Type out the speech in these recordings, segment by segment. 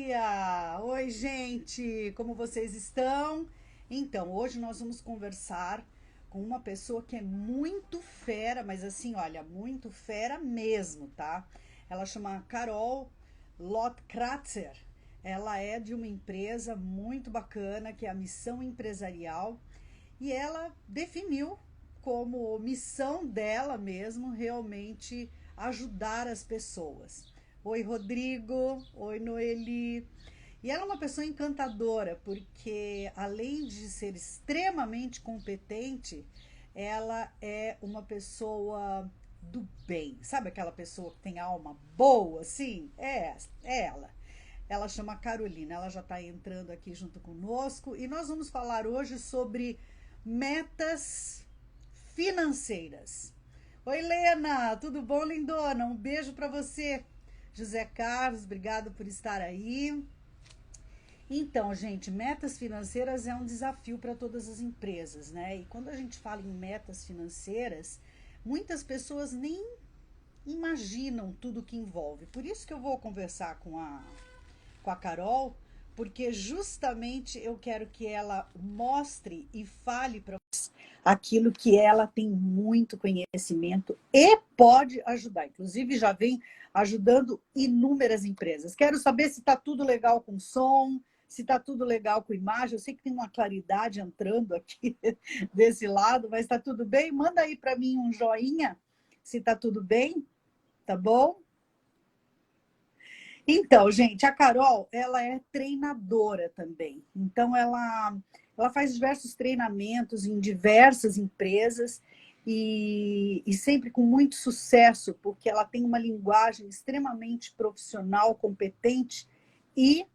dia! Oi, gente! Como vocês estão? Então, hoje nós vamos conversar com uma pessoa que é muito fera, mas assim, olha, muito fera mesmo, tá? Ela chama Carol Lottkratzer. Ela é de uma empresa muito bacana, que é a Missão Empresarial, e ela definiu como missão dela mesmo realmente ajudar as pessoas. Oi, Rodrigo. Oi, Noeli. E ela é uma pessoa encantadora, porque além de ser extremamente competente, ela é uma pessoa do bem. Sabe aquela pessoa que tem alma boa, assim? É ela. Ela chama Carolina, ela já está entrando aqui junto conosco e nós vamos falar hoje sobre metas financeiras. Oi, Lena, tudo bom, lindona? Um beijo para você. José Carlos, obrigado por estar aí. Então, gente, metas financeiras é um desafio para todas as empresas, né? E quando a gente fala em metas financeiras, muitas pessoas nem imaginam tudo que envolve. Por isso que eu vou conversar com a Carol, porque justamente eu quero que ela mostre e fale para aquilo que ela tem muito conhecimento e pode ajudar. Inclusive, já vem ajudando inúmeras empresas. Quero saber se está tudo legal com som, se está tudo legal com imagem. Eu sei que tem uma claridade entrando aqui desse lado, mas está tudo bem? Manda aí para mim um joinha se está tudo bem, tá bom? Então, gente, a Carol, ela é treinadora também. Então, ela faz diversos treinamentos em diversas empresas e sempre com muito sucesso, porque ela tem uma linguagem extremamente profissional, competente e,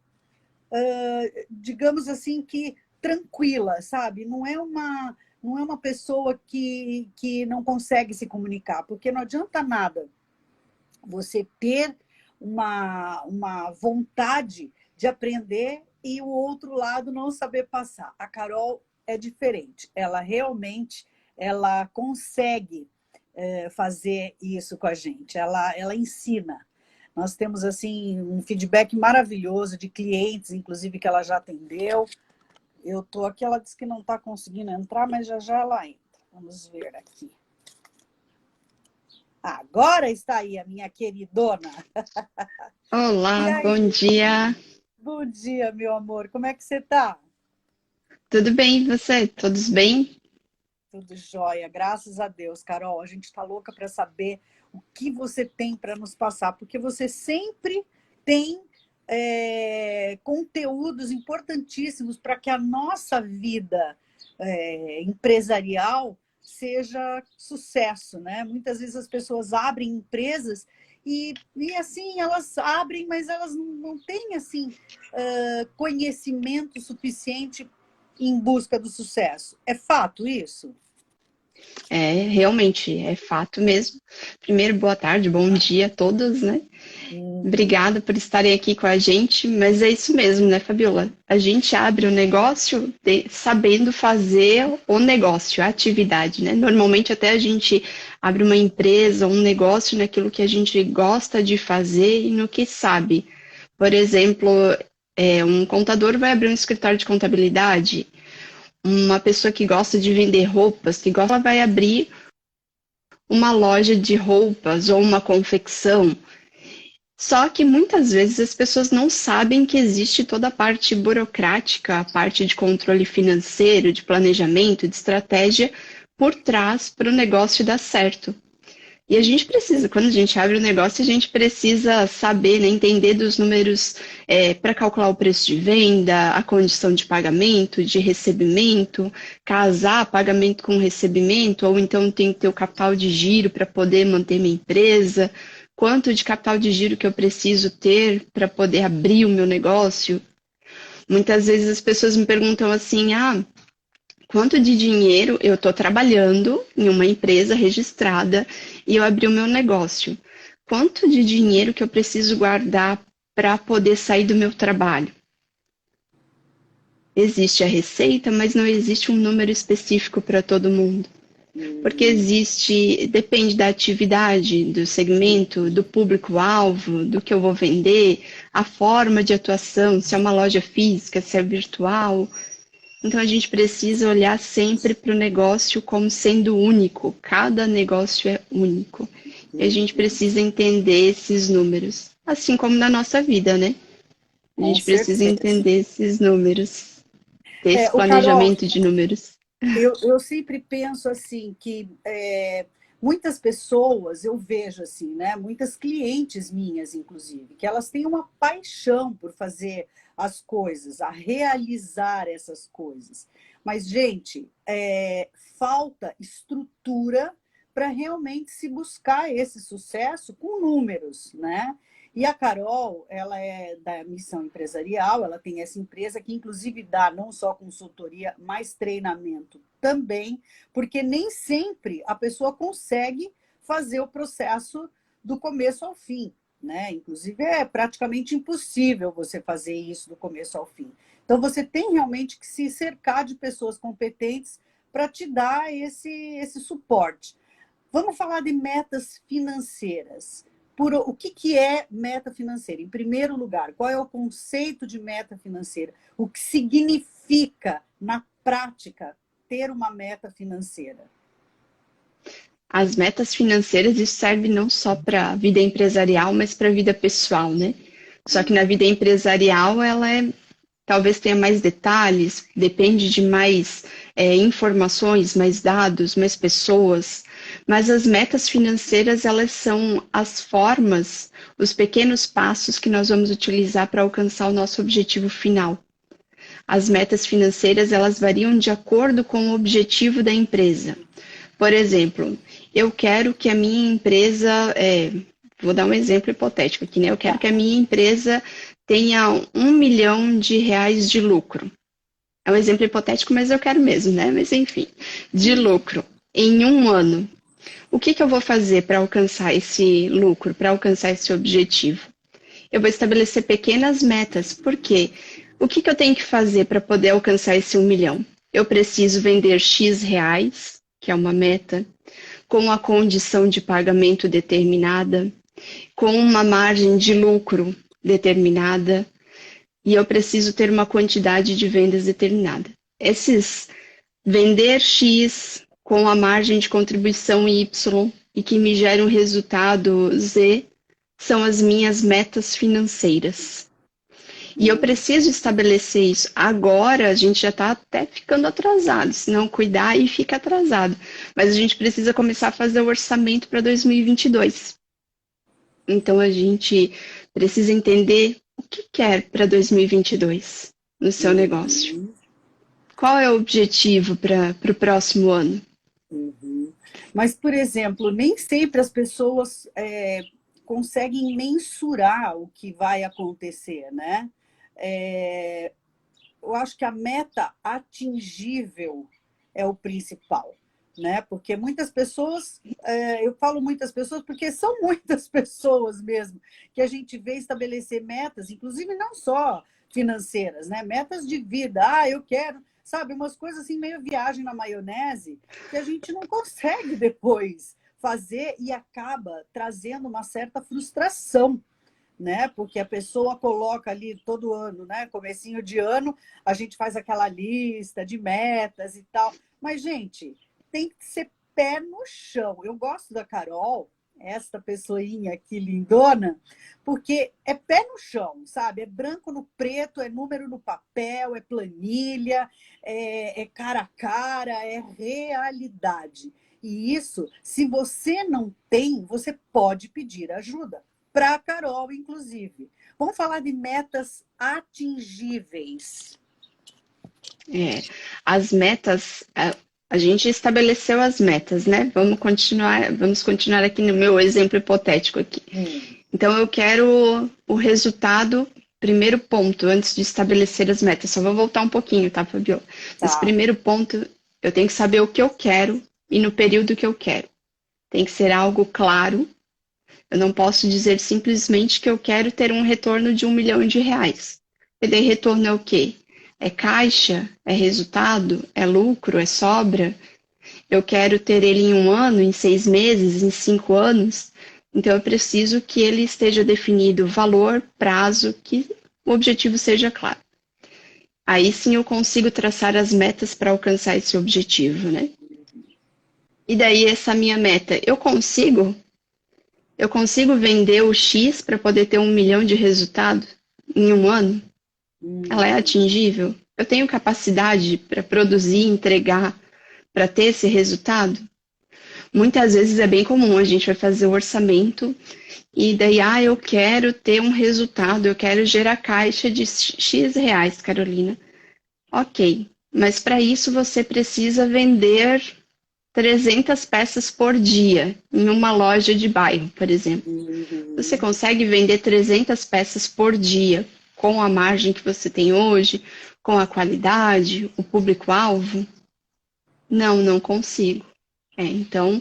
digamos assim, que tranquila, sabe? Não é uma pessoa que não consegue se comunicar, porque não adianta nada você ter uma vontade de aprender e o outro lado não saber passar. A Carol é diferente, ela realmente ela consegue fazer isso com a gente, ela ensina. Nós temos assim um feedback maravilhoso de clientes, inclusive que ela já atendeu. Eu estou aqui, ela disse que não está conseguindo entrar, mas já já ela entra. Vamos ver aqui. Agora está aí a minha queridona. E Olá, bom aí? dia. Bom dia, meu amor. Como é que você tá? Tudo bem, e você? Todos bem? Tudo jóia, graças a Deus, Carol. A gente está louca para saber o que você tem para nos passar, porque você sempre tem conteúdos importantíssimos para que a nossa vida empresarial seja sucesso, né? Muitas vezes as pessoas abrem empresas e assim, elas abrem, mas elas não têm assim, conhecimento suficiente em busca do sucesso. É fato isso? Realmente, é fato mesmo. Primeiro, boa tarde, bom dia a todos, né? Uhum. Obrigada por estarem aqui com a gente, mas é isso mesmo, né, Fabiola? A gente abre o negócio sabendo fazer o negócio, a atividade, né? Normalmente até a gente abre uma empresa, um negócio naquilo que a gente gosta de fazer e no que sabe. Por exemplo, um contador vai abrir um escritório de contabilidade. Uma pessoa que gosta de vender roupas, ela vai abrir uma loja de roupas ou uma confecção. Só que muitas vezes as pessoas não sabem que existe toda a parte burocrática, a parte de controle financeiro, de planejamento, de estratégia por trás para o negócio dar certo. E a gente precisa, quando a gente abre o negócio, a gente precisa saber, né, entender dos números para calcular o preço de venda, a condição de pagamento, de recebimento, casar pagamento com recebimento, ou então tem que ter o capital de giro para poder manter minha empresa, quanto de capital de giro que eu preciso ter para poder abrir o meu negócio. Muitas vezes as pessoas me perguntam assim, quanto de dinheiro eu estou trabalhando em uma empresa registrada e eu abri o meu negócio? Quanto de dinheiro que eu preciso guardar para poder sair do meu trabalho? Existe a receita, mas não existe um número específico para todo mundo. Porque depende da atividade, do segmento, do público-alvo, do que eu vou vender, a forma de atuação, se é uma loja física, se é virtual. Então a gente precisa olhar sempre para o negócio como sendo único. Cada negócio é único. E a gente precisa entender esses números. Assim como na nossa vida, né? A Com gente precisa certeza. entender esses números, ter esse O Carol, planejamento de números. eu sempre penso assim que muitas pessoas, eu vejo assim, né? Muitas clientes minhas, inclusive, que elas têm uma paixão por fazer as coisas, a realizar essas coisas. Mas, gente, falta estrutura para realmente se buscar esse sucesso com números, né? E a Carol, ela é da Missão Empresarial, ela tem essa empresa que, inclusive, dá não só consultoria, mas treinamento também, porque nem sempre a pessoa consegue fazer o processo do começo ao fim, né? Inclusive, é praticamente impossível você fazer isso do começo ao fim. Então, você tem realmente que se cercar de pessoas competentes para te dar esse suporte. Vamos falar de metas financeiras. O que é meta financeira? Em primeiro lugar, qual é o conceito de meta financeira? O que significa, na prática, ter uma meta financeira? As metas financeiras, isso serve não só para a vida empresarial, mas para a vida pessoal, né? Só que na vida empresarial, talvez tenha mais detalhes, depende de mais informações, mais dados, mais pessoas. Mas as metas financeiras, elas são as formas, os pequenos passos que nós vamos utilizar para alcançar o nosso objetivo final. As metas financeiras, elas variam de acordo com o objetivo da empresa. Por exemplo, eu quero que a minha empresa, vou dar um exemplo hipotético aqui, né? Eu quero Tá. que a minha empresa tenha R$ 1 milhão de lucro. É um exemplo hipotético, mas eu quero mesmo, né? Mas enfim, de lucro em um ano. O que eu vou fazer para alcançar esse lucro, para alcançar esse objetivo? Eu vou estabelecer pequenas metas, porque o que eu tenho que fazer para poder alcançar esse 1 milhão? Eu preciso vender X reais, que é uma meta, com a condição de pagamento determinada, com uma margem de lucro determinada, e eu preciso ter uma quantidade de vendas determinada. Esses vender X com a margem de contribuição Y e que me gera um resultado Z são as minhas metas financeiras. E eu preciso estabelecer isso. Agora a gente já está até ficando atrasado, se não cuidar e fica atrasado. Mas a gente precisa começar a fazer o orçamento para 2022. Então a gente precisa entender o que quer para 2022 no seu negócio. Uhum, Qual é o objetivo para o próximo ano? uhum. Mas, por exemplo, nem sempre as pessoas conseguem mensurar o que vai acontecer, né? É, eu acho que a meta atingível é o principal, né? Porque muitas pessoas, eu falo muitas pessoas porque são muitas pessoas mesmo, que a gente vê estabelecer metas, inclusive não só financeiras, né? Metas de vida. Ah, eu quero, sabe, umas coisas assim, meio viagem na maionese, que a gente não consegue depois fazer e acaba trazendo uma certa frustração, né? Porque a pessoa coloca ali todo ano, né? Comecinho de ano, a gente faz aquela lista de metas e tal. Mas, gente, tem que ser pé no chão. Eu gosto da Carol, esta pessoinha aqui lindona, porque é pé no chão, sabe? É branco no preto, é número no papel, é planilha, é cara a cara, é realidade. E isso, se você não tem, você pode pedir ajuda para a Carol, inclusive. Vamos falar de metas atingíveis. As metas, a gente estabeleceu as metas, né? Vamos continuar aqui no meu exemplo hipotético aqui. Então eu quero o resultado, primeiro ponto, antes de estabelecer as metas. Só vou voltar um pouquinho, tá, Fabiola? Esse Tá. primeiro ponto, eu tenho que saber o que eu quero e no período que eu quero. Tem que ser algo claro. Eu não posso dizer simplesmente que eu quero ter um retorno de R$ 1 milhão. E daí retorno é o quê? É caixa? É resultado? É lucro? É sobra? Eu quero ter ele em um ano, em 6 meses, em 5 anos? Então, eu preciso que ele esteja definido valor, prazo, que o objetivo seja claro. Aí sim eu consigo traçar as metas para alcançar esse objetivo, né? E daí essa minha meta, eu consigo vender o X para poder ter 1 milhão de resultado em um ano? Ela é atingível? Eu tenho capacidade para produzir, entregar, para ter esse resultado? Muitas vezes é bem comum, a gente vai fazer o orçamento e daí, eu quero ter um resultado, eu quero gerar caixa de X reais, Carolina. Ok, mas para isso você precisa vender 300 peças por dia em uma loja de bairro, por exemplo. Você consegue vender 300 peças por dia com a margem que você tem hoje, com a qualidade, o público-alvo? Não, não consigo. Então,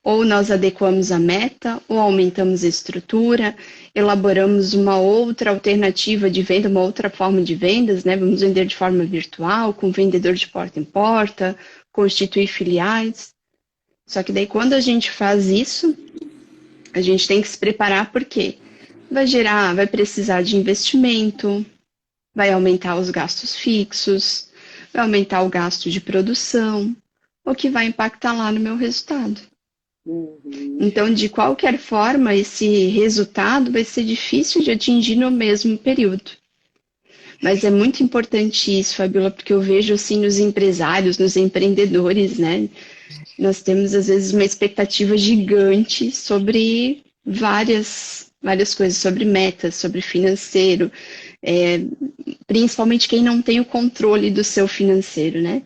ou nós adequamos a meta, ou aumentamos a estrutura, elaboramos uma outra alternativa de venda, uma outra forma de vendas, né? Vamos vender de forma virtual, com vendedor de porta em porta, constituir filiais. Só que daí quando a gente faz isso, a gente tem que se preparar porque vai precisar de investimento, vai aumentar os gastos fixos, vai aumentar o gasto de produção, o que vai impactar lá no meu resultado. Então, de qualquer forma, esse resultado vai ser difícil de atingir no mesmo período. Mas é muito importante isso, Fabiola, porque eu vejo assim nos empresários, nos empreendedores, né? Nós temos, às vezes, uma expectativa gigante sobre várias coisas, sobre metas, sobre financeiro, principalmente quem não tem o controle do seu financeiro, né?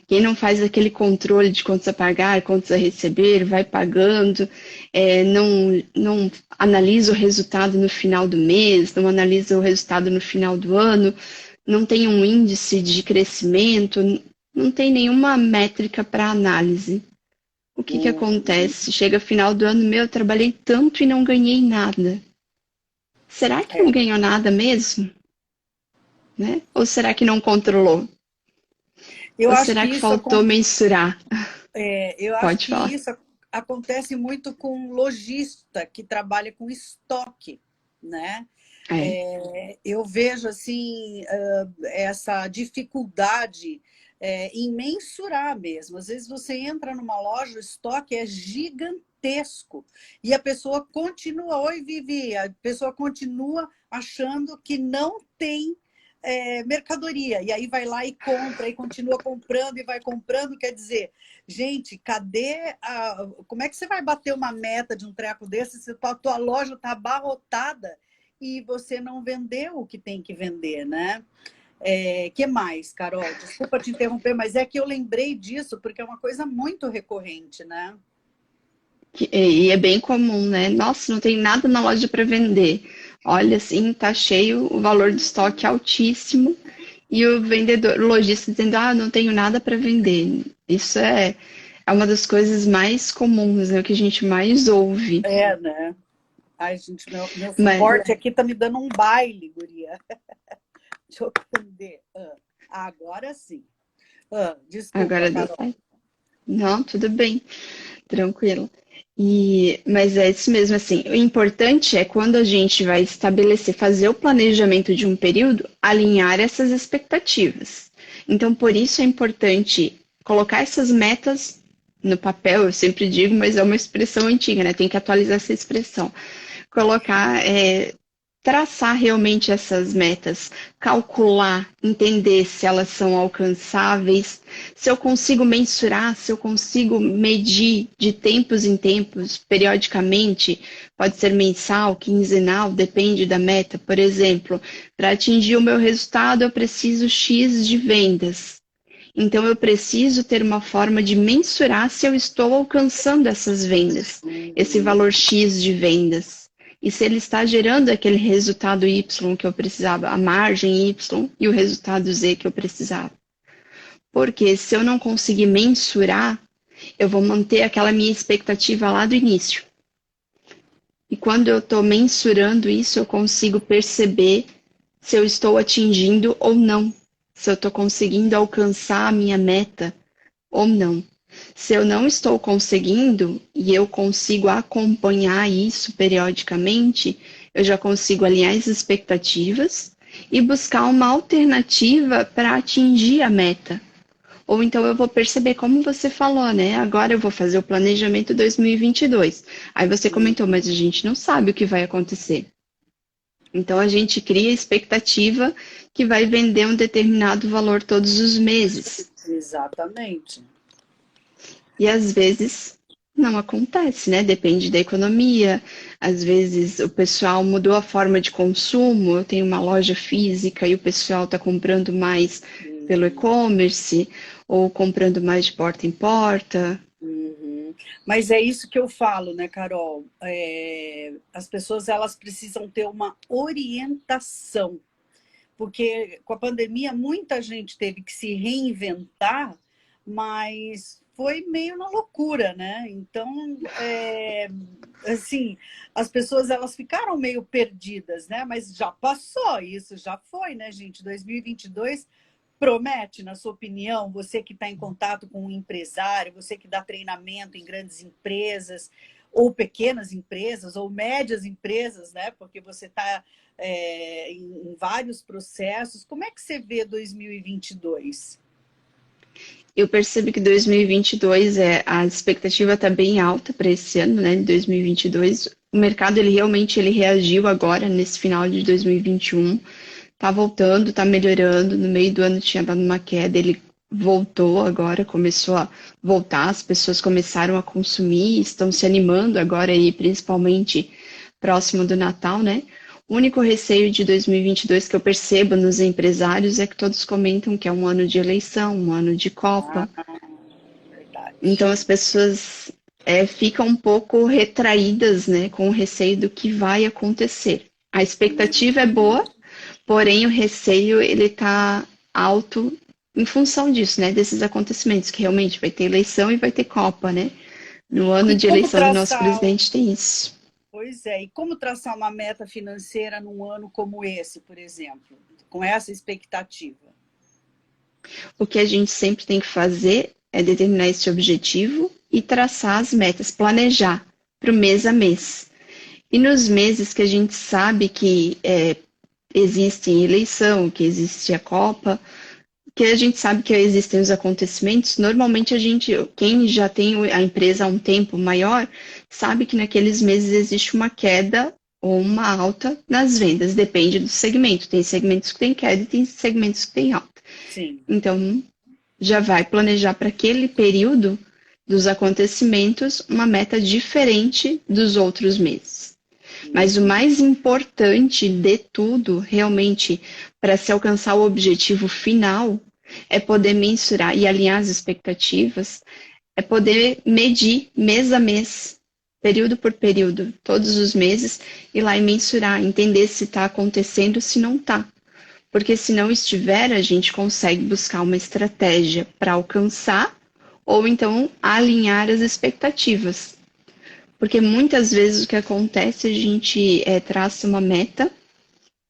Quem não faz aquele controle de contas a pagar, contas a receber, vai pagando, não analisa o resultado no final do mês, não analisa o resultado no final do ano, não tem um índice de crescimento, não tem nenhuma métrica para análise. O que acontece? Chega final do ano, eu trabalhei tanto e não ganhei nada. Será que não ganhou nada mesmo? Né? Ou será que não controlou? Eu Ou acho será que que isso faltou mensurar? eu acho Pode que falar. isso acontece muito com lojista que trabalha com estoque, né? Eu vejo assim essa dificuldade em mensurar mesmo. Às vezes você entra numa loja, o estoque é gigantesco e a pessoa continua, oi Vivi, a pessoa continua achando que não tem mercadoria, e aí vai lá e compra, e continua comprando, e vai comprando, quer dizer, gente, como é que você vai bater uma meta de um treco desse se a tua loja está abarrotada e você não vendeu o que tem que vender, né? Que mais, Carol? Desculpa te interromper, mas é que eu lembrei disso, porque é uma coisa muito recorrente, né? E é bem comum, né? Nossa, não tem nada na loja para vender. Olha, assim, tá cheio, o valor do estoque é altíssimo e o vendedor, o lojista dizendo, não tenho nada para vender. Isso é uma das coisas mais comuns, né? O que a gente mais ouve. Né? Ai, gente, meu Mas, suporte aqui tá me dando um baile, guria. Deixa eu entender. Agora sim. Desculpa, agora deu Carol. certo. Não, tudo bem, tranquilo. Mas é isso mesmo, assim, o importante é quando a gente vai estabelecer, fazer o planejamento de um período, alinhar essas expectativas. Então, por isso é importante colocar essas metas no papel, eu sempre digo, mas é uma expressão antiga, né? Tem que atualizar essa expressão. Colocar, traçar realmente essas metas, calcular, entender se elas são alcançáveis, se eu consigo mensurar, se eu consigo medir de tempos em tempos, periodicamente, pode ser mensal, quinzenal, depende da meta. Por exemplo, para atingir o meu resultado, eu preciso X de vendas. Então, eu preciso ter uma forma de mensurar se eu estou alcançando essas vendas, esse valor X de vendas. E se ele está gerando aquele resultado Y que eu precisava, a margem Y e o resultado Z que eu precisava. Porque se eu não conseguir mensurar, eu vou manter aquela minha expectativa lá do início. E quando eu estou mensurando isso, eu consigo perceber se eu estou atingindo ou não. Se eu estou conseguindo alcançar a minha meta ou não. Se eu não estou conseguindo e eu consigo acompanhar isso periodicamente, eu já consigo alinhar as expectativas e buscar uma alternativa para atingir a meta. Ou então eu vou perceber, como você falou, né? Agora eu vou fazer o planejamento 2022. Aí você comentou, mas a gente não sabe o que vai acontecer. Então a gente cria expectativa que vai vender um determinado valor todos os meses. Exatamente. E às vezes não acontece, né? Depende da economia. Às vezes o pessoal mudou a forma de consumo. Eu tenho uma loja física e o pessoal está comprando mais pelo e-commerce ou comprando mais de porta em porta. Uhum. Mas é isso que eu falo, né, Carol? As pessoas elas precisam ter uma orientação, porque com a pandemia muita gente teve que se reinventar, mas foi meio na loucura, né? Então, assim, as pessoas elas ficaram meio perdidas, né? Mas já passou, isso já foi, né, gente? 2022 promete, na sua opinião, você que está em contato com um empresário, você que dá treinamento em grandes empresas, ou pequenas empresas, ou médias empresas, né? Porque você está em vários processos. Como é que você vê 2022? Eu percebo que 2022 a expectativa está bem alta para esse ano, né? De 2022. O mercado ele reagiu agora nesse final de 2021. Tá voltando, tá melhorando. No meio do ano tinha dado uma queda, ele voltou agora, começou a voltar, as pessoas começaram a consumir, estão se animando agora aí, principalmente próximo do Natal, né? O único receio de 2022 que eu percebo nos empresários é que todos comentam que é um ano de eleição, um ano de Copa. Verdade. Então as pessoas ficam um pouco retraídas, né, com o receio do que vai acontecer. A expectativa é boa, porém o receio ele está alto em função disso, né, desses acontecimentos, que realmente vai ter eleição e vai ter Copa, né? No ano E de como eleição do nosso traçar, presidente tem isso. pois é, e como traçar uma meta financeira num ano como esse, por exemplo, com essa expectativa? O que a gente sempre tem que fazer é determinar esse objetivo e traçar as metas, planejar para o mês a mês. E nos meses que a gente sabe que existe eleição, que existe a Copa, que a gente sabe que existem os acontecimentos, normalmente quem já tem a empresa há um tempo maior, sabe que naqueles meses existe uma queda ou uma alta nas vendas, depende do segmento. Tem segmentos que tem queda e tem segmentos que tem alta. Sim. Então, já vai planejar para aquele período dos acontecimentos uma meta diferente dos outros meses. Mas o mais importante de tudo, realmente, para se alcançar o objetivo final, é poder mensurar e alinhar as expectativas, é poder medir mês a mês, período por período, todos os meses, ir lá e mensurar, entender se está acontecendo, se não está. Porque se não estiver, a gente consegue buscar uma estratégia para alcançar ou então alinhar as expectativas. Porque muitas vezes o que acontece, a gente traça uma meta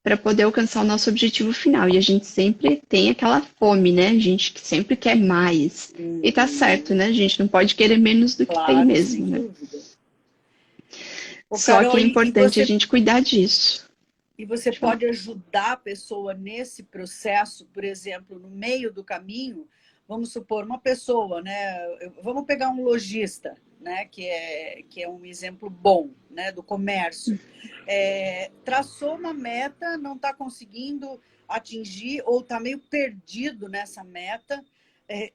para poder alcançar o nosso objetivo final. E a gente sempre tem aquela fome, né? A gente sempre quer mais. E tá certo, né? A gente não pode querer menos do que tem Claro, sem mesmo, né? dúvida. Ô, Só que Carol, é importante a gente cuidar disso. e você pode ajudar a pessoa nesse processo, por exemplo, no meio do caminho, vamos supor, uma pessoa, né? Vamos pegar um lojista, né? Que é um exemplo bom, né? Do comércio. Traçou uma meta, não está conseguindo atingir ou está meio perdido nessa meta.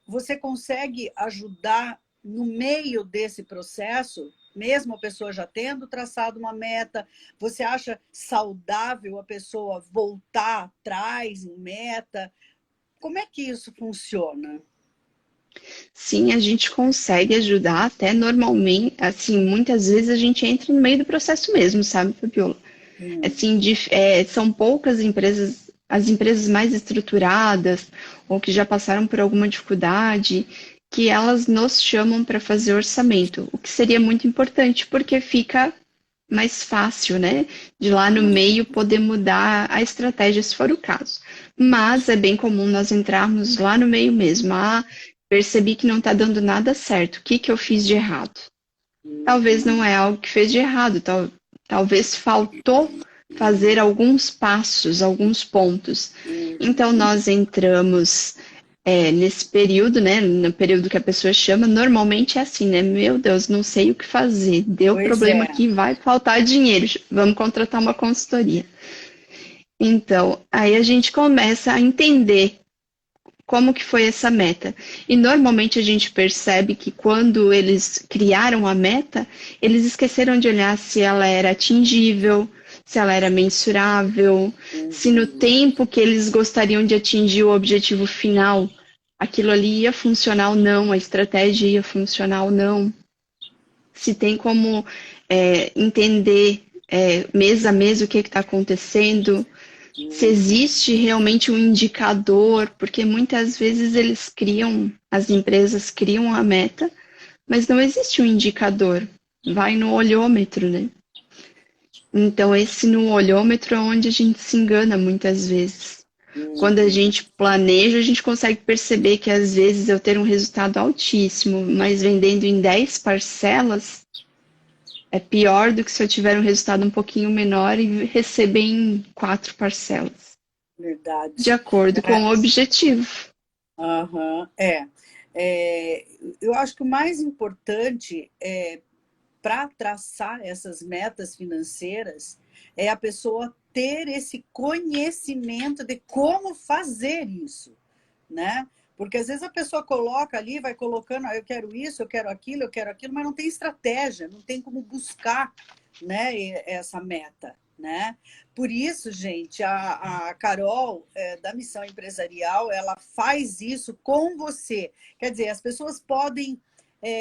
Você consegue ajudar no meio desse processo, mesmo a pessoa já tendo traçado uma meta? Você acha saudável a pessoa voltar atrás em meta? Como é que isso funciona? Sim, a gente consegue ajudar, até normalmente, assim, muitas vezes a gente entra no meio do processo mesmo, sabe, Fabiola? Assim, são poucas empresas, as empresas mais estruturadas ou que já passaram por alguma dificuldade, que elas nos chamam para fazer orçamento, o que seria muito importante, porque fica mais fácil, né? De lá no meio poder mudar a estratégia, se for o caso. Mas é bem comum nós entrarmos lá no meio mesmo. percebi que não está dando nada certo. O que que eu fiz de errado? Talvez não é algo que fez de errado, talvez faltou fazer alguns passos, alguns pontos. Então, nós entramos nesse período, né, no período que a pessoa chama, normalmente é assim, né, meu Deus, não sei o que fazer, deu Pois problema é. aqui, vai faltar dinheiro, vamos contratar uma consultoria. Então, aí a gente começa a entender como que foi essa meta. E normalmente a gente percebe que quando eles criaram a meta, eles esqueceram de olhar se ela era atingível, se ela era mensurável, se no tempo que eles gostariam de atingir o objetivo final, aquilo ali ia funcionar ou não, a estratégia ia funcionar ou não. Se tem como entender mês a mês o que está acontecendo, se existe realmente um indicador, porque muitas vezes as empresas criam a meta, mas não existe um indicador. Vai no olhômetro, né? Então, esse no olhômetro é onde a gente se engana muitas vezes. Quando a gente planeja, a gente consegue perceber que às vezes eu ter um resultado altíssimo, mas vendendo em 10 parcelas, é pior do que se eu tiver um resultado um pouquinho menor e receber em 4 parcelas. De Verdade. acordo com o objetivo. Aham, eu acho que o mais importante para traçar essas metas financeiras é a pessoa ter esse conhecimento de como fazer isso, né? Porque às vezes a pessoa coloca ali, vai colocando, eu quero isso, eu quero aquilo, mas não tem estratégia, não tem como buscar, né, essa meta, né? Por isso, gente, a Carol, da Missão Empresarial, ela faz isso com você. Quer dizer, as pessoas podem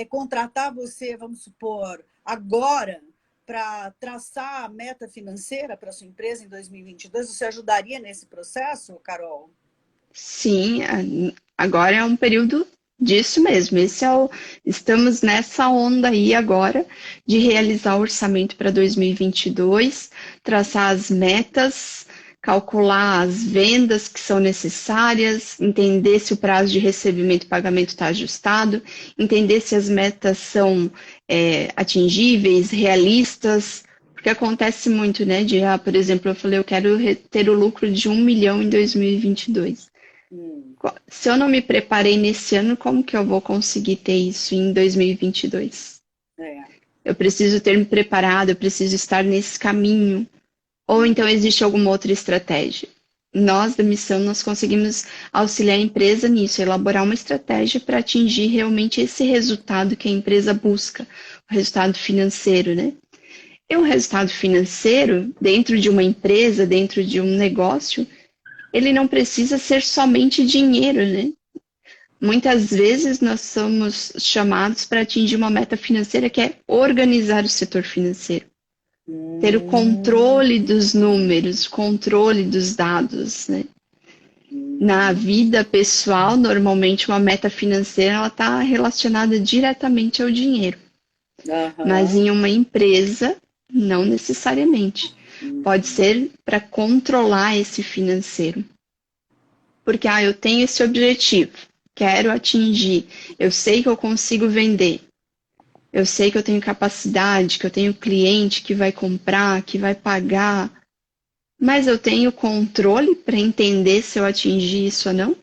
contratar você, vamos supor, agora, para traçar a meta financeira para sua empresa em 2022. Você ajudaria nesse processo, Carol? Sim, agora é um período disso mesmo. Estamos nessa onda aí agora de realizar o orçamento para 2022, traçar as metas, calcular as vendas que são necessárias, entender se o prazo de recebimento e pagamento está ajustado, entender se as metas são atingíveis, realistas, porque acontece muito, né? Por exemplo, eu falei, eu quero ter o lucro de 1 milhão em 2022. Se eu não me preparei nesse ano, como que eu vou conseguir ter isso em 2022? Eu preciso ter me preparado, eu preciso estar nesse caminho. Ou então existe alguma outra estratégia? Nós, da missão, nós conseguimos auxiliar a empresa nisso, elaborar uma estratégia para atingir realmente esse resultado que a empresa busca, o resultado financeiro, né? E o resultado financeiro, dentro de uma empresa, dentro de um negócio, ele não precisa ser somente dinheiro, né? Muitas vezes nós somos chamados para atingir uma meta financeira que é organizar o setor financeiro. Ter o controle dos números, controle dos dados, né? Na vida pessoal, normalmente uma meta financeira ela está relacionada diretamente ao dinheiro. Mas em uma empresa, não necessariamente. Pode ser para controlar esse financeiro. Porque eu tenho esse objetivo, quero atingir, eu sei que eu consigo vender, eu sei que eu tenho capacidade, que eu tenho cliente que vai comprar, que vai pagar, mas eu tenho controle para entender se eu atingir isso ou não?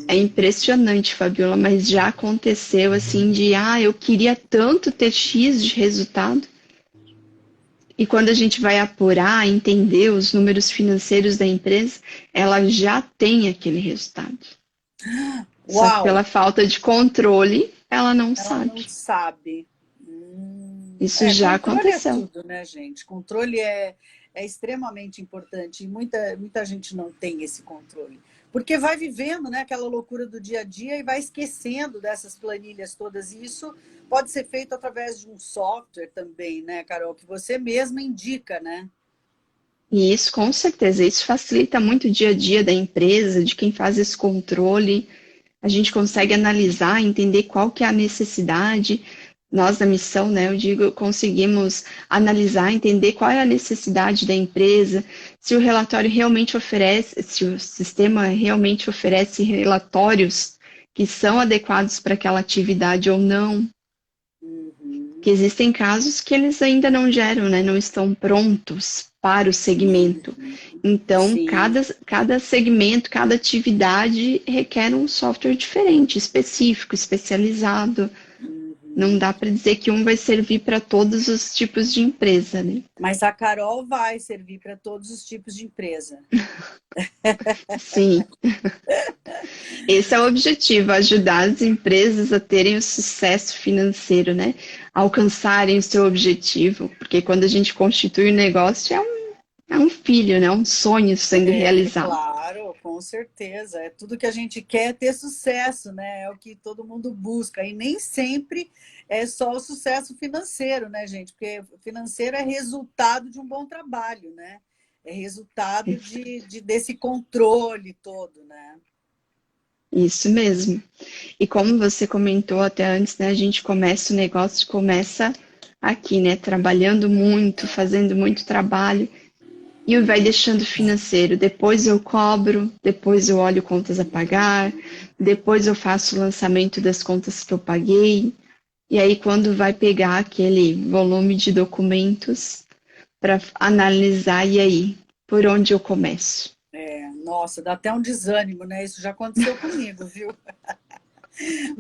É impressionante, Fabiola, mas já aconteceu assim eu queria tanto ter X de resultado. E quando a gente vai apurar, entender os números financeiros da empresa, ela já tem aquele resultado. Uau. Só que pela falta de controle, ela não Ela sabe. não sabe. Isso já aconteceu. Controle é tudo, né, gente? Controle é extremamente importante e muita gente não tem esse controle. Porque vai vivendo, né, aquela loucura do dia a dia e vai esquecendo dessas planilhas todas. E isso pode ser feito através de um software também, né, Carol? Que você mesma indica, né? E isso, com certeza, isso facilita muito o dia a dia da empresa, de quem faz esse controle. A gente consegue analisar, entender qual que é a necessidade. Nós da missão, né, eu digo, conseguimos analisar, entender qual é a necessidade da empresa, se o relatório realmente oferece, se o sistema realmente oferece relatórios que são adequados para aquela atividade ou não. Uhum. Que existem casos que eles ainda não geram, né? Não estão prontos para o segmento. Então, Sim. cada segmento, cada atividade requer um software diferente, específico, especializado. Não Uhum. dá para dizer que um vai servir para todos os tipos de empresa, né? Mas a Carol vai servir para todos os tipos de empresa. Sim, esse é o objetivo, ajudar as empresas a terem o sucesso financeiro, né? Alcançarem o seu objetivo, porque quando a gente constitui um negócio é um filho, né? Um sonho sendo É, realizado. claro, com certeza. É tudo que a gente quer ter sucesso, né? É o que todo mundo busca. E nem sempre é só o sucesso financeiro, né, gente? Porque financeiro é resultado de um bom trabalho, né? É resultado desse controle todo, né? Isso mesmo. E como você comentou até antes, né? A gente começa o negócio, começa aqui, né? Trabalhando muito, fazendo muito trabalho e vai deixando financeiro. Depois eu cobro, depois eu olho contas a pagar, depois eu faço o lançamento das contas que eu paguei. E aí, quando vai pegar aquele volume de documentos para analisar, e aí, por onde eu começo? Nossa, dá até um desânimo, né? Isso já aconteceu comigo, viu?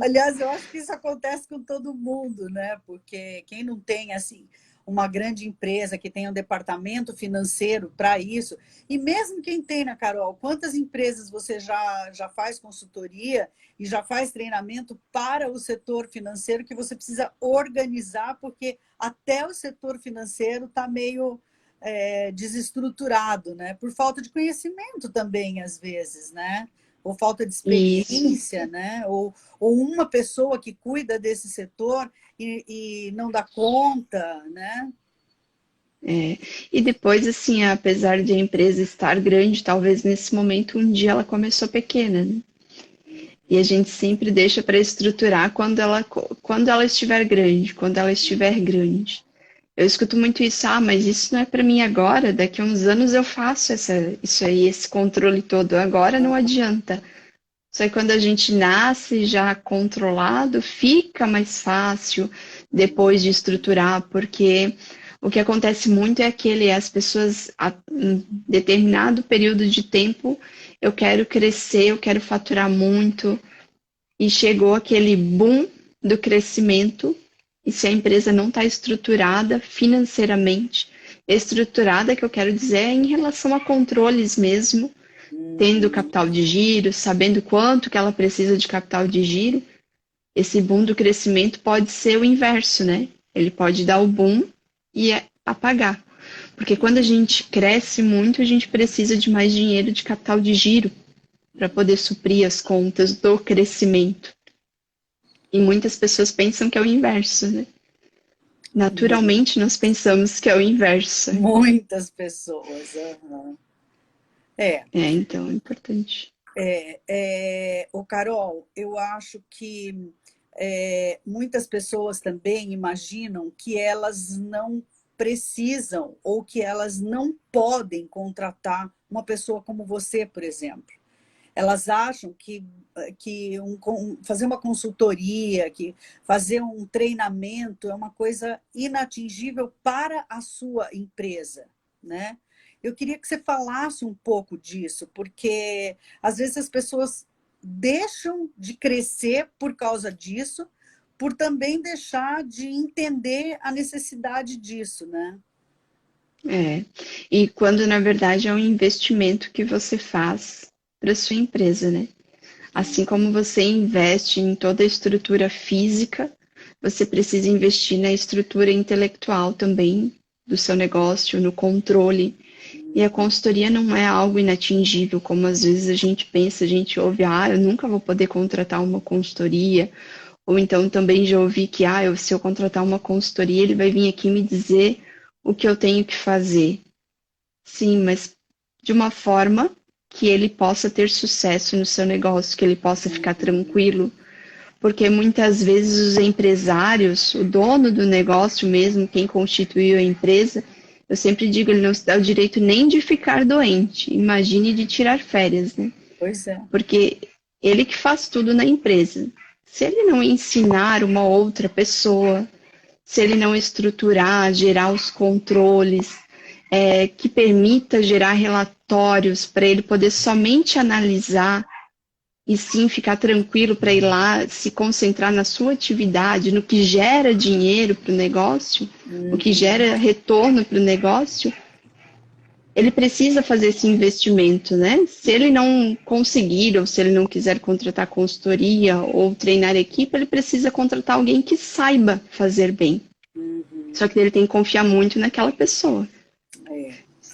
Aliás, eu acho que isso acontece com todo mundo, né? Porque quem não tem assim uma grande empresa que tenha um departamento financeiro para isso, e mesmo quem tem, na Carol, quantas empresas você já faz consultoria e já faz treinamento para o setor financeiro que você precisa organizar, porque até o setor financeiro está meio desestruturado, né? Por falta de conhecimento também, às vezes, né? Ou falta de Isso. experiência, né? Ou uma pessoa que cuida desse setor e não dá conta, né? É. E depois, assim, apesar de a empresa estar grande, talvez nesse momento um dia ela começou pequena, né? E a gente sempre deixa para estruturar quando ela estiver grande, quando ela estiver grande. Eu escuto muito isso, mas isso não é para mim agora, daqui a uns anos eu faço isso aí, esse controle todo, agora não adianta. Só que quando a gente nasce já controlado, fica mais fácil depois de estruturar, porque o que acontece muito é as pessoas, em determinado período de tempo, eu quero crescer, eu quero faturar muito, e chegou aquele boom do crescimento, e se a empresa não está estruturada financeiramente, estruturada, que eu quero dizer, é em relação a controles mesmo, tendo Uhum. capital de giro, sabendo quanto que ela precisa de capital de giro, esse boom do crescimento pode ser o inverso, né? Ele pode dar o boom e apagar. Porque quando a gente cresce muito, a gente precisa de mais dinheiro de capital de giro para poder suprir as contas do crescimento. E muitas pessoas pensam que é o inverso, né? Naturalmente, nós pensamos que é o inverso. Muitas pessoas. Uhum. É, Então é importante. o Carol, eu acho que muitas pessoas também imaginam que elas não precisam ou que elas não podem contratar uma pessoa como você, por exemplo. Elas acham que fazer uma consultoria, que fazer um treinamento é uma coisa inatingível para a sua empresa, né? Eu queria que você falasse um pouco disso, porque às vezes as pessoas deixam de crescer por causa disso, por também deixar de entender a necessidade disso, né? É. E quando na verdade é um investimento que você faz para sua empresa, né? Assim como você investe em toda a estrutura física, você precisa investir na estrutura intelectual também do seu negócio, no controle. E a consultoria não é algo inatingível, como às vezes a gente pensa, a gente ouve, eu nunca vou poder contratar uma consultoria. Ou então também já ouvi que, se eu contratar uma consultoria, ele vai vir aqui me dizer o que eu tenho que fazer. Sim, mas de uma forma que ele possa ter sucesso no seu negócio, que ele possa ficar tranquilo, porque muitas vezes os empresários, o dono do negócio mesmo, quem constituiu a empresa, eu sempre digo, ele não se dá o direito nem de ficar doente, imagine de tirar férias, né? Pois é. Porque ele que faz tudo na empresa. Se ele não ensinar uma outra pessoa, se ele não estruturar, gerar os controles, que permita gerar relatórios para ele poder somente analisar e sim ficar tranquilo para ir lá se concentrar na sua atividade, no que gera dinheiro para o negócio, o que gera retorno para o negócio, ele precisa fazer esse investimento, né? Se ele não conseguir, ou se ele não quiser contratar consultoria ou treinar equipe, ele precisa contratar alguém que saiba fazer bem. Só que ele tem que confiar muito naquela pessoa.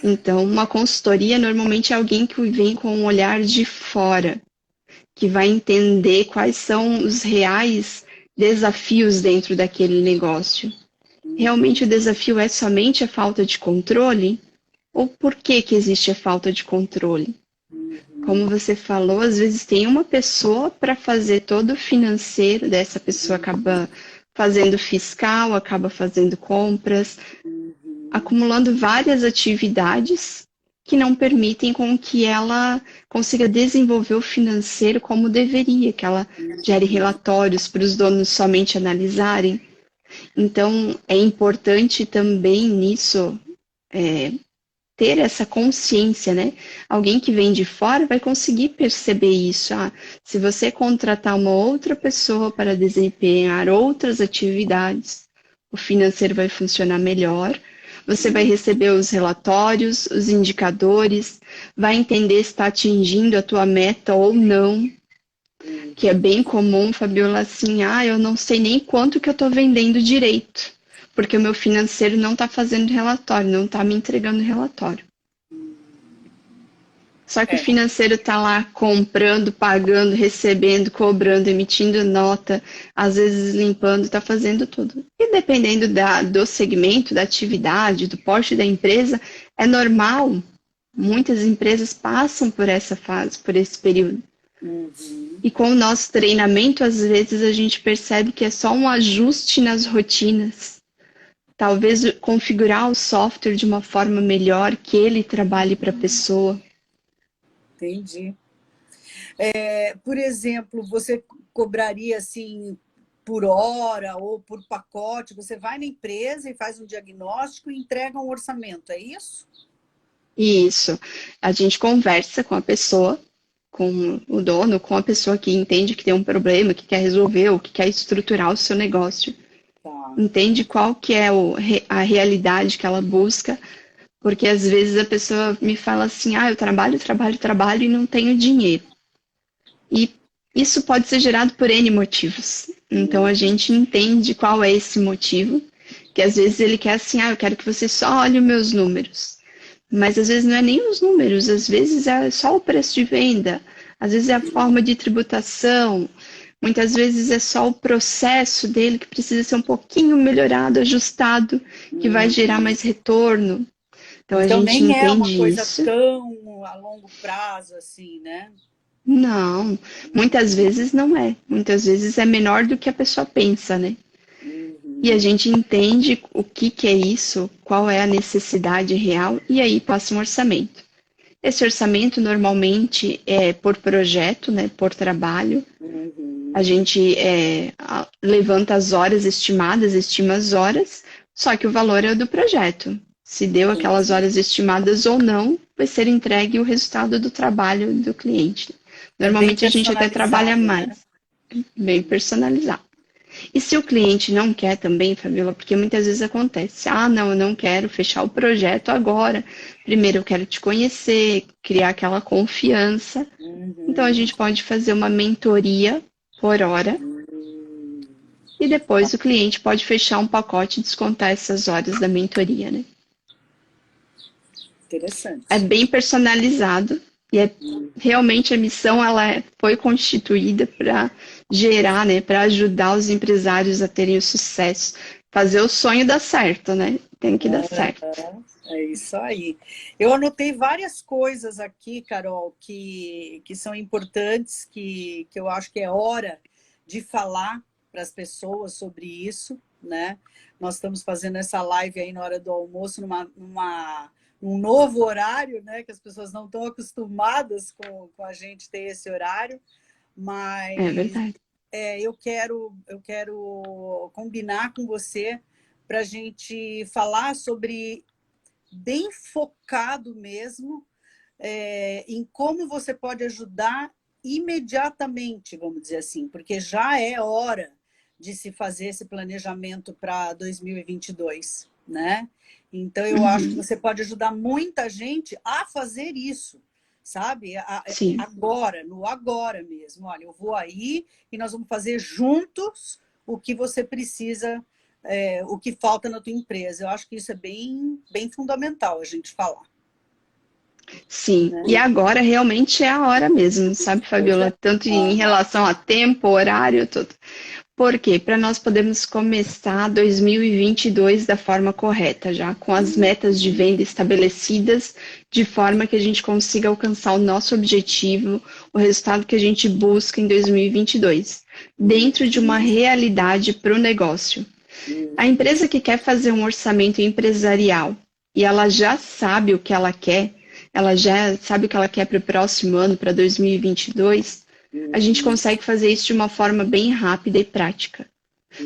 Então, uma consultoria normalmente é alguém que vem com um olhar de fora, que vai entender quais são os reais desafios dentro daquele negócio. Realmente o desafio é somente a falta de controle? Ou por que que existe a falta de controle? Como você falou, às vezes tem uma pessoa para fazer todo o financeiro, dessa pessoa acaba fazendo fiscal, acaba fazendo compras, acumulando várias atividades que não permitem com que ela consiga desenvolver o financeiro como deveria, que ela gere relatórios para os donos somente analisarem. Então, é importante também nisso ter essa consciência, né? Alguém que vem de fora vai conseguir perceber isso. Se você contratar uma outra pessoa para desempenhar outras atividades, o financeiro vai funcionar melhor. Você vai receber os relatórios, os indicadores, vai entender se está atingindo a tua meta ou não, que é bem comum, Fabiola, assim, eu não sei nem quanto que eu estou vendendo direito, porque o meu financeiro não está fazendo relatório, não está me entregando relatório. Só que o financeiro está lá comprando, pagando, recebendo, cobrando, emitindo nota, às vezes limpando, está fazendo tudo. E dependendo do segmento, da atividade, do porte da empresa, é normal. Muitas empresas passam por essa fase, por esse período. E com o nosso treinamento, às vezes a gente percebe que é só um ajuste nas rotinas. Talvez configurar o software de uma forma melhor, que ele trabalhe para a pessoa. Entendi. Por exemplo, você cobraria assim por hora ou por pacote? Você vai na empresa e faz um diagnóstico e entrega um orçamento, é isso? Isso. A gente conversa com a pessoa, com o dono, com a pessoa que entende que tem um problema, que quer resolver ou que quer estruturar o seu negócio. Tá. Entende qual que é a realidade que ela busca, porque às vezes a pessoa me fala assim, eu trabalho e não tenho dinheiro. E isso pode ser gerado por N motivos. Então a gente entende qual é esse motivo, que às vezes ele quer assim, eu quero que você só olhe os meus números. Mas às vezes não é nem os números, às vezes é só o preço de venda, às vezes é a forma de tributação, muitas vezes é só o processo dele que precisa ser um pouquinho melhorado, ajustado, que vai gerar mais retorno. Então a gente nem entende é uma coisa isso. tão a longo prazo assim, né? Não, muitas vezes não é. Muitas vezes é menor do que a pessoa pensa, né? E a gente entende o que é isso, qual é a necessidade real, e aí passa um orçamento. Esse orçamento normalmente é por projeto, né, por trabalho. A gente levanta as horas estimadas, estima as horas, só que o valor é o do projeto. Se deu aquelas horas estimadas ou não, vai ser entregue o resultado do trabalho do cliente. Normalmente a gente até trabalha mais, né? Bem personalizado. E se o cliente não quer também, Fabiola, porque muitas vezes acontece, não, eu não quero fechar o projeto agora, primeiro eu quero te conhecer, criar aquela confiança. Então a gente pode fazer uma mentoria por hora e depois o cliente pode fechar um pacote e descontar essas horas da mentoria, né? Interessante. É bem personalizado e realmente a missão foi constituída para gerar, né, para ajudar os empresários a terem o sucesso, fazer o sonho dar certo, né? Tem que dar certo. É isso aí. Eu anotei várias coisas aqui, Carol, que são importantes, que eu acho que é hora de falar para as pessoas sobre isso, né? Nós estamos fazendo essa live aí na hora do almoço, num novo horário, né? Que as pessoas não estão acostumadas com a gente ter esse horário, É mas verdade. eu quero combinar com você para a gente falar sobre, bem focado mesmo, em como você pode ajudar imediatamente, vamos dizer assim, porque já é hora de se fazer esse planejamento para 2022, né? Então, eu acho que Uhum, você pode ajudar muita gente a fazer isso, sabe? sim. Agora, no agora mesmo. Olha, eu vou aí e nós vamos fazer juntos o que você precisa, o que falta na tua empresa. Eu acho que isso é bem, bem fundamental a gente falar, Sim, e né? agora realmente é a hora mesmo, sabe, Pois é. Fabiola? Tanto em Aham. relação a tempo, horário, tudo. Por quê? Para nós podermos começar 2022 da forma correta, já com as metas de venda estabelecidas, de forma que a gente consiga alcançar o nosso objetivo, o resultado que a gente busca em 2022, dentro de uma realidade para o negócio. A empresa que quer fazer um orçamento empresarial e ela já sabe o que ela já sabe o que ela quer para o próximo ano, para 2022, a gente consegue fazer isso de uma forma bem rápida e prática.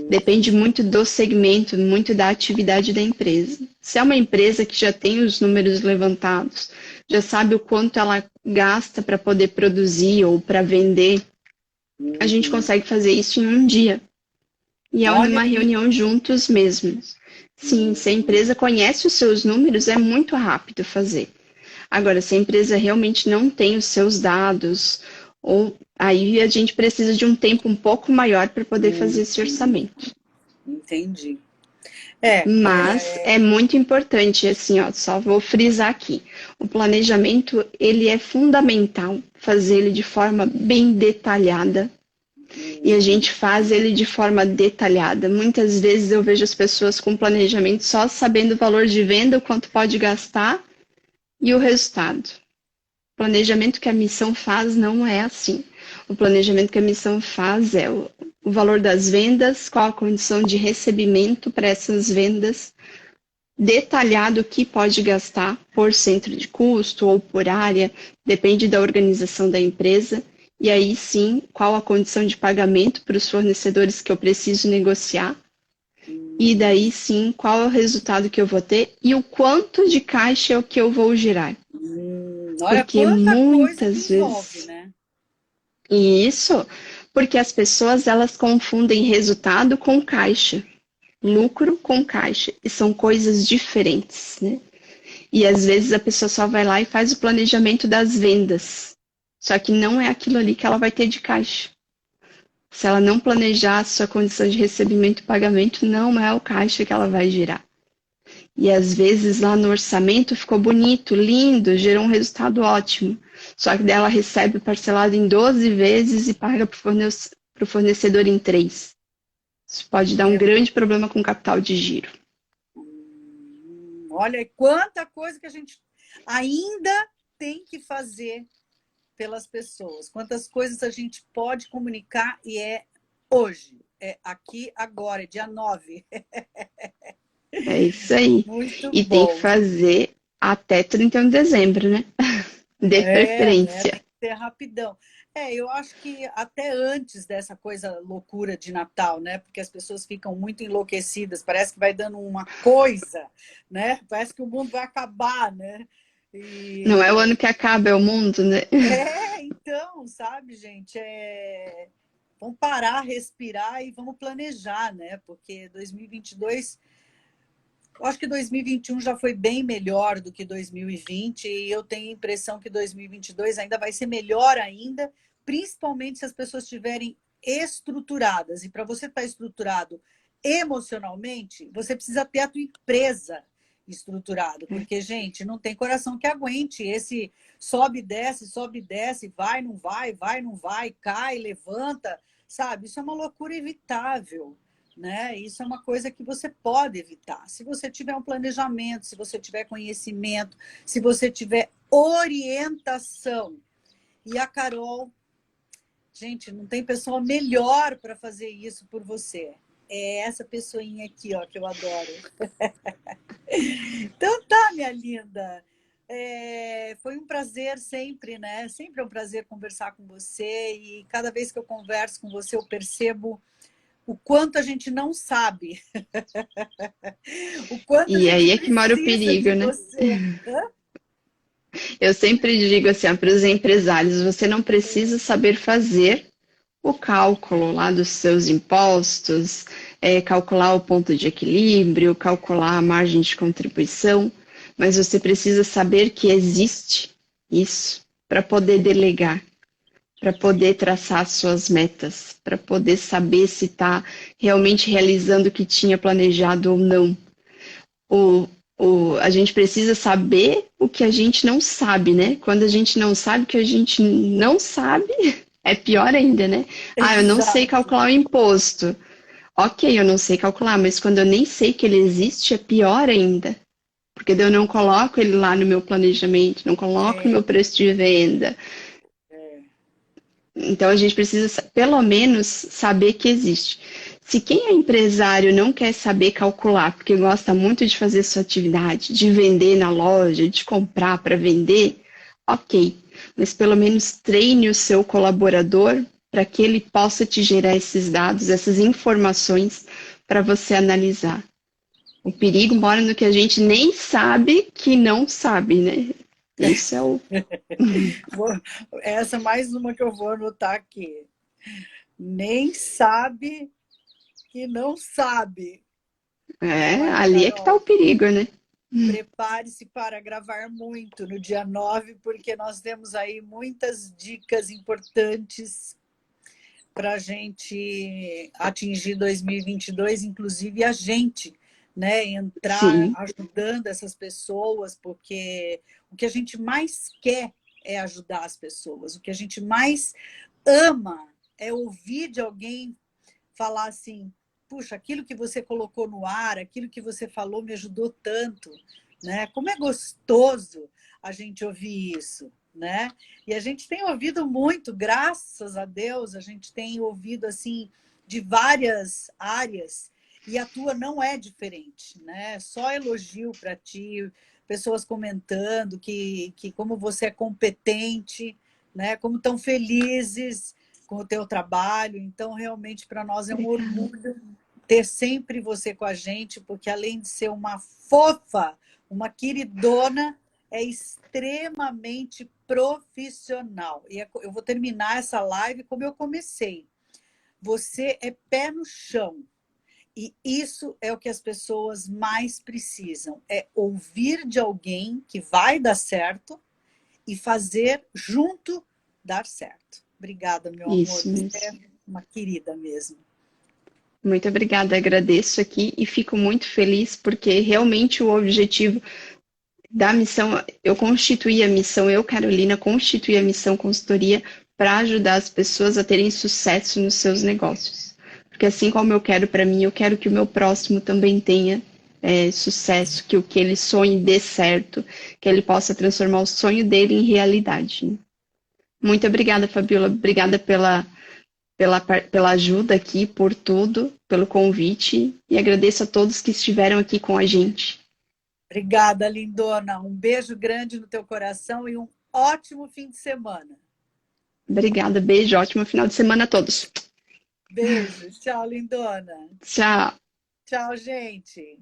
Depende muito do segmento, muito da atividade da empresa. Se é uma empresa que já tem os números levantados, já sabe o quanto ela gasta para poder produzir ou para vender, a gente consegue fazer isso em um dia. E é Olha numa aí. reunião juntos mesmos. Sim, se a empresa conhece os seus números, é muito rápido fazer. Agora, se a empresa realmente não tem os seus dados, ou aí a gente precisa de um tempo um pouco maior para poder fazer esse orçamento. Entendi. É, Mas é muito importante, assim, ó, só vou frisar aqui. O planejamento, ele é fundamental fazer ele de forma bem detalhada, e a gente faz ele de forma detalhada. Muitas vezes eu vejo as pessoas com planejamento só sabendo o valor de venda, o quanto pode gastar e o resultado. O planejamento que a missão faz não é assim. O planejamento que a missão faz é o valor das vendas, qual a condição de recebimento para essas vendas, detalhado o que pode gastar por centro de custo ou por área, depende da organização da empresa, e aí sim, qual a condição de pagamento para os fornecedores que eu preciso negociar, e daí sim, qual é o resultado que eu vou ter e o quanto de caixa é o que eu vou gerar. Olha Porque quanta coisa que muitas envolve, vezes, né? e isso porque as pessoas elas confundem resultado com caixa, lucro com caixa, e são coisas diferentes, né? E às vezes a pessoa só vai lá e faz o planejamento das vendas. Só que não é aquilo ali que ela vai ter de caixa. Se ela não planejar a sua condição de recebimento e pagamento, não é o caixa que ela vai gerar. E às vezes lá no orçamento ficou bonito, lindo, gerou um resultado ótimo. Só que dela recebe parcelado em 12 vezes e paga para o fornecedor em 3. Isso pode dar um É, grande problema com o capital de giro. olha quanta coisa que a gente ainda tem que fazer pelas pessoas. Quantas coisas a gente pode comunicar e é hoje, é aqui agora, é dia 9. É isso aí. Muito E tem que bom. fazer até 31 de dezembro, né? De Né? Tem preferência. que ser rapidão. Eu acho que até antes dessa coisa loucura de Natal, né? Porque as pessoas ficam muito enlouquecidas, parece que vai dando uma coisa, né? Parece que o mundo vai acabar, né? Não é o E ano que acaba, é o mundo, né? então, sabe, gente, vamos parar, respirar e vamos planejar, né? Porque 2022, eu acho que 2021 já foi bem melhor do que 2020 e eu tenho a impressão que 2022 ainda vai ser melhor ainda, principalmente se as pessoas estiverem estruturadas. E para você estar estruturado emocionalmente, você precisa ter a tua empresa estruturada, porque, gente, não tem coração que aguente esse sobe, desce, vai, não vai, cai, levanta, sabe? Isso é uma loucura evitável, né? Isso é uma coisa que você pode evitar. Se você tiver um planejamento, se você tiver conhecimento, se você tiver orientação. E a Carol, gente, não tem pessoa melhor para fazer isso por você. É essa pessoinha aqui, ó, que eu adoro. Então tá, minha linda. Foi um prazer sempre, né? Sempre é um prazer conversar com você e cada vez que eu converso com você eu percebo o quanto a gente não sabe, o quanto a E gente aí é que mora o precisa de perigo, né? você. Eu sempre digo assim, para os empresários, você não precisa saber fazer o cálculo lá dos seus impostos, calcular o ponto de equilíbrio, calcular a margem de contribuição, mas você precisa saber que existe isso para poder delegar, para poder traçar suas metas, para poder saber se está realmente realizando o que tinha planejado ou não. O, a gente precisa saber o que a gente não sabe, né? Quando a gente não sabe o que a gente não sabe, é pior ainda, né? Ah, eu não sei Exato. calcular o imposto. Ok, eu não sei calcular, mas quando eu nem sei que ele existe, é pior ainda. Porque daí eu não coloco ele lá no meu planejamento, não coloco no É, meu preço de venda. é, Então a gente precisa, pelo menos, saber que existe. Se quem é empresário não quer saber calcular, porque gosta muito de fazer sua atividade, de vender na loja, de comprar para vender, ok. Mas pelo menos treine o seu colaborador para que ele possa te gerar esses dados, essas informações para você analisar. O perigo mora no que a gente nem sabe que não sabe, né? Isso é o. vou- essa é mais uma que eu vou anotar aqui. Nem sabe que não sabe. Olha, Ali é que está Carol, o perigo, né? prepare-se para gravar muito no dia 9, porque nós temos aí muitas dicas importantes para a gente atingir 2022, inclusive a gente, né, entrar Sim. ajudando essas pessoas, porque o que a gente mais quer é ajudar as pessoas, o que a gente mais ama é ouvir de alguém falar assim: puxa, aquilo que você colocou no ar, aquilo que você falou me ajudou tanto, né? Como é gostoso a gente ouvir isso, né? E a gente tem ouvido muito, graças a Deus, a gente tem ouvido assim de várias áreas e a tua não é diferente, né? Só elogio para ti, pessoas comentando que como você é competente, né? Como tão felizes com o teu trabalho. Então, realmente, para nós é um Obrigada. orgulho ter sempre você com a gente, porque além de ser uma fofa, uma queridona, é extremamente profissional. E eu vou terminar essa live como eu comecei. Você é pé no chão. E isso é o que as pessoas mais precisam, é ouvir de alguém que vai dar certo e fazer junto dar certo. Obrigada, meu amor. Isso Você mesmo. é uma querida mesmo. Muito obrigada, agradeço aqui e fico muito feliz porque realmente o objetivo da missão, eu constituí a missão, eu, Carolina, constituí a missão consultoria para ajudar as pessoas a terem sucesso nos seus negócios. Porque assim como eu quero para mim, eu quero que o meu próximo também tenha sucesso, que o que ele sonhe dê certo, que ele possa transformar o sonho dele em realidade. Né? Muito obrigada, Fabiola. Obrigada pela ajuda aqui, por tudo, pelo convite e agradeço a todos que estiveram aqui com a gente. Obrigada, lindona. Um beijo grande no teu coração e um ótimo fim de semana. Obrigada, beijo, ótimo final de semana a todos. Beijo. Tchau, lindona. Tchau. Tchau, gente.